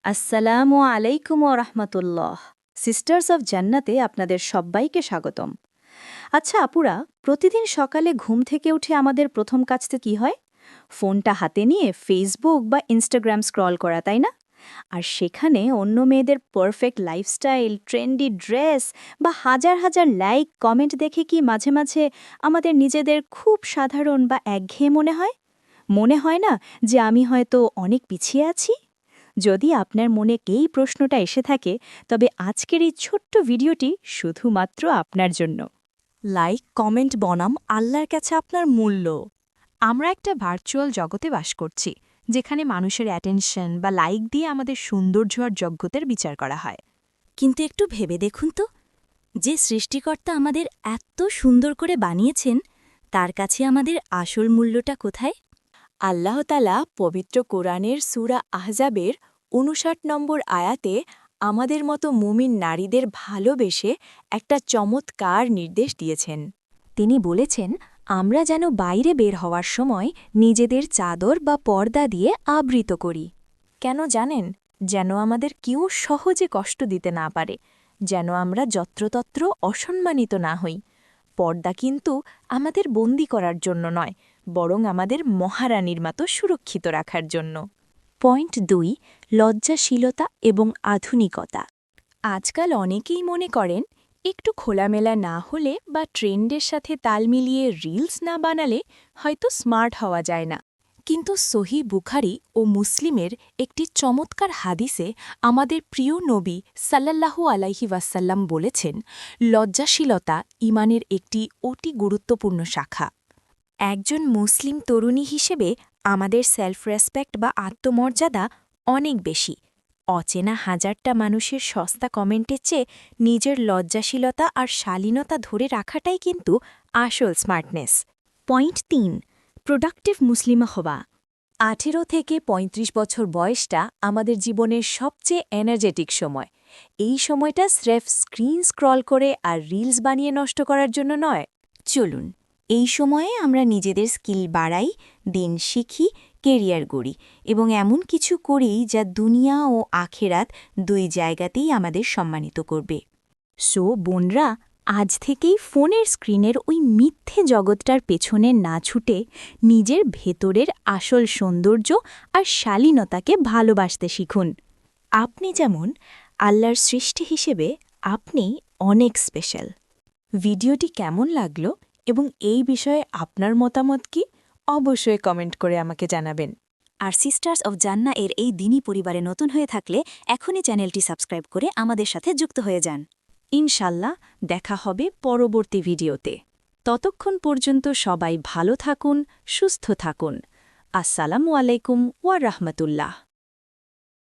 আসসালামু আলাইকুম ওয়া রাহমাতুল্লাহ। সিস্টার্স অফ জান্নাতে আপনাদের সব্বাইকে স্বাগতম। আচ্ছা আপুরা, প্রতিদিন সকালে ঘুম থেকে উঠে আমাদের প্রথম কাজতে কি হয়? ফোনটা হাতে নিয়ে ফেসবুক বা ইনস্টাগ্রাম স্ক্রল করা, তাই না? আর সেখানে অন্য মেয়েদের পারফেক্ট লাইফস্টাইল, ট্রেন্ডি ড্রেস বা হাজার হাজার লাইক কমেন্ট দেখে কি মাঝে মাঝে আমাদের নিজেদের খুব সাধারণ বা একঘেয়ে মনে হয়? মনে হয় না যে আমি হয়তো অনেক পিছিয়ে আছি? যদি আপনার মনে এই প্রশ্নটা এসে থাকে, তবে আজকের এই ছোট্ট ভিডিওটি শুধুমাত্র আপনার জন্য। লাইক কমেন্ট বনাম আল্লাহর কাছে আপনার মূল্য। আমরা একটা ভার্চুয়াল জগতে বাস করছি, যেখানে মানুষের অ্যাটেনশন বা লাইক দিয়ে আমাদের সৌন্দর্য আর যোগ্যতার বিচার করা হয়। কিন্তু একটু ভেবে দেখুন তো, যে সৃষ্টিকর্তা আমাদের এত সুন্দর করে বানিয়েছেন, তার কাছে আমাদের আসল মূল্যটা কোথায়? আল্লাহ তাআলা পবিত্র কোরআনের সূরা আহজাবের ৫৯ নম্বর আয়াতে আমাদের মতো মুমিন নারীদের ভালোবেসে একটা চমৎকার নির্দেশ দিয়েছেন। তিনি বলেছেন, আমরা যেন বাইরে বের হওয়ার সময় নিজেদের চাদর বা পর্দা দিয়ে আবৃত করি। কেন জানেন? যেন আমাদের কেউ সহজে কষ্ট দিতে না পারে, যেন আমরা যত্রতত্র অসম্মানিত না হই। পর্দা কিন্তু আমাদের বন্দি করার জন্য নয়, বরং আমাদের মহারানীর মতো সুরক্ষিত রাখার জন্য। পয়েন্ট ২, লজ্জাশীলতা এবং আধুনিকতা। আজকাল অনেকেই মনে করেন একটু খোলামেলা না হলে বা ট্রেন্ডের সাথে তাল মিলিয়ে রিলস না বানালে হয়তো স্মার্ট হওয়া যায় না। কিন্তু সহি বুখারি ও মুসলিমের একটি চমৎকার হাদিসে আমাদের প্রিয় নবী সাল্লাল্লাহু আলাইহি ওয়াসাল্লাম বলেছেন, লজ্জাশীলতা ঈমানের একটি অতি গুরুত্বপূর্ণ শাখা। একজন মুসলিম তরুণী হিসেবে আমাদের সেলফ রেসপেক্ট বা আত্মমর্যাদা অনেক বেশি। অচেনা হাজারটা মানুষের সস্তা কমেন্টের চেয়ে নিজের লজ্জাশীলতা আর শালীনতা ধরে রাখাটাই কিন্তু আসল স্মার্টনেস। পয়েন্ট ৩, প্রোডাক্টিভ মুসলিমা হওয়া। ১৮ থেকে ৩৫ বছর বয়সটা আমাদের জীবনের সবচেয়ে এনার্জেটিক সময়। এই সময়টা স্রেফ স্ক্রিন স্ক্রল করে আর রিলস বানিয়ে নষ্ট করার জন্য নয়। চলুন, এই সময়ে আমরা নিজেদের স্কিল বাড়াই, দিন শিখি, কেরিয়ার গড়ি এবং এমন কিছু করি যা দুনিয়া ও আখেরাত দুই জায়গাতেই আমাদের সম্মানিত করবে। সো বোনরা, আজ থেকেই ফোনের স্ক্রিনের ওই মিথ্যে জগৎটার পেছনে না ছুটে নিজের ভেতরের আসল সৌন্দর্য আর শালীনতাকে ভালোবাসতে শিখুন। আপনি যেমন আল্লাহর সৃষ্টি হিসেবে আপনি অনেক স্পেশাল। ভিডিওটি কেমন লাগলো এবং এই বিষয়ে আপনার মতামত কি? অবশ্যই কমেন্ট করে আমাকে জানাবেন। আর সিস্টার্স অফ জান্না এর এই দিনী পরিবারে নতুন হয়ে থাকলে এখনই চ্যানেলটি সাবস্ক্রাইব করে আমাদের সাথে যুক্ত হয়ে যান। ইনশাল্লাহ দেখা হবে পরবর্তী ভিডিওতে। ততক্ষণ পর্যন্ত সবাই ভালো থাকুন, সুস্থ থাকুন। আসসালামু আলাইকুম ওয়া রাহমাতুল্লাহ।